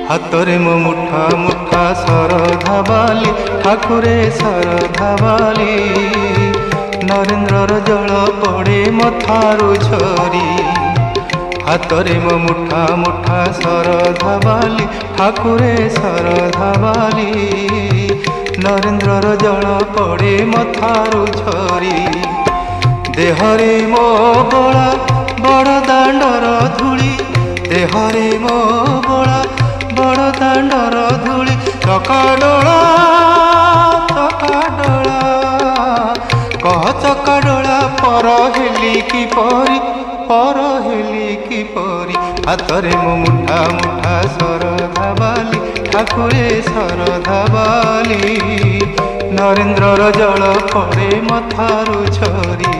ହାତରେ ମୋ ମୁଠା ମୁଠା ଶରଧା ବାଲି ଠାକୁରେ ଶରଧା ବାଲି ନରେନ୍ଦ୍ରର ଜଳ ପଡ଼େ ମଥାରୁ ଝରି ହାତରେ ମୋ ମୁଠା ମୁଠା ଶରଧା ବାଲି ଠାକୁରେ ଶରଧା ବାଲି ନରେନ୍ଦ୍ରର ଜଳ ପଡ଼େ ମଥାରୁ ଝରି ଦେହରେ ମୋ ବଳା ବଡ଼ ଦାଣ୍ଡର ଧୂଳି ଦେହରେ ମୋ ବଳା ବଡ଼ ଦାଣ୍ଡର ଧୂଳି ଚକାଡୋଳା କହ ଚକାଡୋଳା ପର ହେଲି କିପରି ହାତରେ ମୋ ମୁଠା ମୁଠା ଶରଧା ବାଲି ଠାକୁରେ ଶରଧା ବାଲି ନରେନ୍ଦ୍ରର ଜଳ ପଡ଼େ ମଥାରୁ ଝରି।